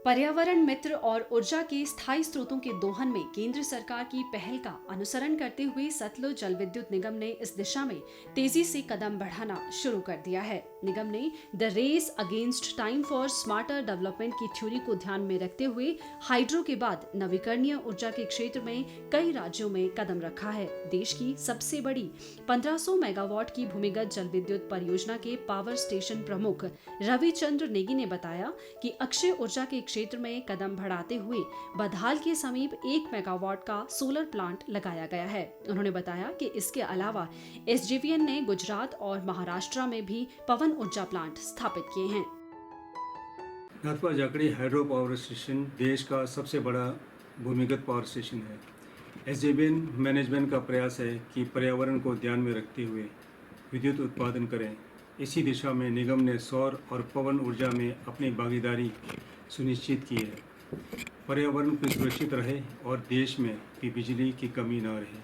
पर्यावरण मित्र और ऊर्जा के स्थायी स्रोतों के दोहन में केंद्र सरकार की पहल का अनुसरण करते हुए सतलुज जल विद्युत निगम ने इस दिशा में तेजी से कदम बढ़ाना शुरू कर दिया है। निगम ने the race against time for smarter development की थ्योरी को ध्यान में रखते हुए हाइड्रो के बाद नवीकरणीय ऊर्जा के क्षेत्र में कई राज्यों में कदम रखा है। देश की सबसे बड़ी 1500 मेगावाट की भूमिगत जल विद्युत परियोजना के पावर स्टेशन प्रमुख रविचंद्र नेगी ने बताया कि अक्षय ऊर्जा के क्षेत्र में कदम बढ़ाते हुए बधाल के समीप 1 मेगावाट का सोलर प्लांट लगाया गया है। उन्होंने बताया कि इसके अलावा एसजेवीएन ने गुजरात और महाराष्ट्र में भी पवन ऊर्जा प्लांट स्थापित किए हैं। नाथपा जाखड़ी हाइड्रो पावर स्टेशन देश का सबसे बड़ा भूमिगत पावर स्टेशन है। एसजेवीएन मैनेजमेंट का प्रयास है कि पर्यावरण को ध्यान में रखते हुए विद्युत उत्पादन करें। इसी दिशा में निगम ने सौर और पवन ऊर्जा में अपनी भागीदारी सुनिश्चित की है। पर्यावरण भी सुरक्षित रहे और देश में भी बिजली की कमी न रहे।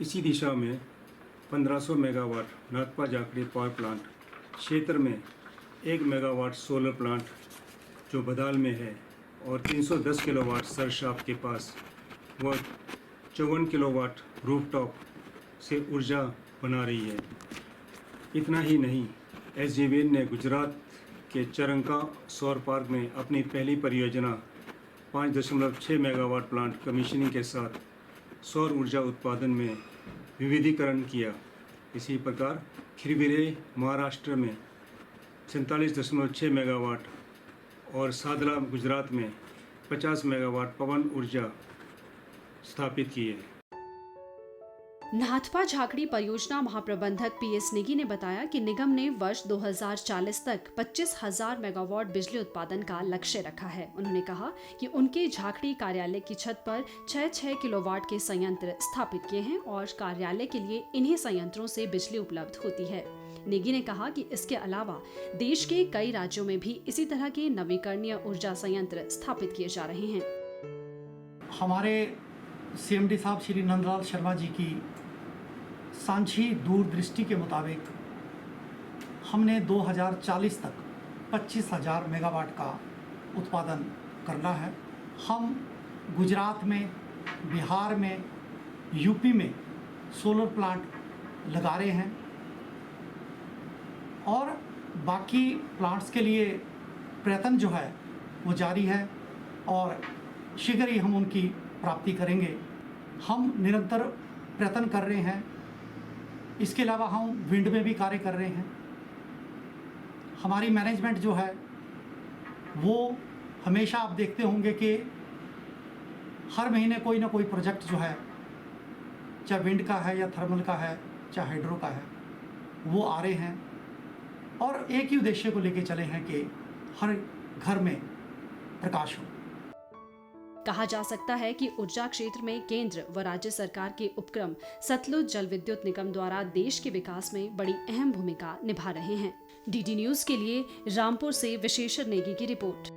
इसी दिशा में 1500 मेगावाट नाथपा जाखड़ी पावर प्लांट क्षेत्र में 1 मेगावाट सोलर प्लांट जो बदाल में है और 310 किलोवाट सरशाप के पास व 54 किलोवाट रूफटॉप से ऊर्जा बना रही है। इतना ही नहीं, एसजेवीएन ने गुजरात के चरंका सौर पार्क में अपनी पहली परियोजना 5.6 मेगावाट प्लांट कमीशनिंग के साथ सौर ऊर्जा उत्पादन में विविधीकरण किया। इसी प्रकार खिरविरे महाराष्ट्र में 47.6 मेगावाट और सादला गुजरात में 50 मेगावाट पवन ऊर्जा स्थापित की है। नाथपा झाखड़ी परियोजना महाप्रबंधक पीएस नेगी ने बताया कि निगम ने वर्ष 2040 तक 25,000 मेगावाट बिजली उत्पादन का लक्ष्य रखा है। उन्होंने कहा कि उनके झाखड़ी कार्यालय की छत पर 6 किलोवाट के संयंत्र स्थापित किए हैं और कार्यालय के लिए इन्हीं संयंत्रों से बिजली उपलब्ध होती है। नेगी ने कहा कि इसके अलावा देश के कई राज्यों में भी इसी तरह के नवीकरणीय ऊर्जा संयंत्र स्थापित किए जा रहे हैं। हमारे सीएमडी साहब श्री नंदलाल शर्मा जी की सांझी दूरदृष्टि के मुताबिक हमने 2040 तक 25,000 मेगावाट का उत्पादन करना है। हम गुजरात में, बिहार में, यूपी में सोलर प्लांट लगा रहे हैं और बाकी प्लांट्स के लिए प्रयत्न जो है वो जारी है और शीघ्र ही हम उनकी प्राप्ति करेंगे। हम निरंतर प्रयत्न कर रहे हैं। इसके अलावा हम विंड में भी कार्य कर रहे हैं। हमारी मैनेजमेंट जो है वो हमेशा आप देखते होंगे कि हर महीने कोई ना कोई प्रोजेक्ट जो है, चाहे विंड का है या थर्मल का है, चाहे हाइड्रो का है, वो आ रहे हैं और एक ही उद्देश्य को लेके चले हैं कि हर घर में प्रकाश हो। कहा जा सकता है कि ऊर्जा क्षेत्र में केंद्र व राज्य सरकार के उपक्रम सतलुज जल विद्युत निगम द्वारा देश के विकास में बड़ी अहम भूमिका निभा रहे हैं। डीडी न्यूज के लिए रामपुर से विशेषर नेगी की रिपोर्ट।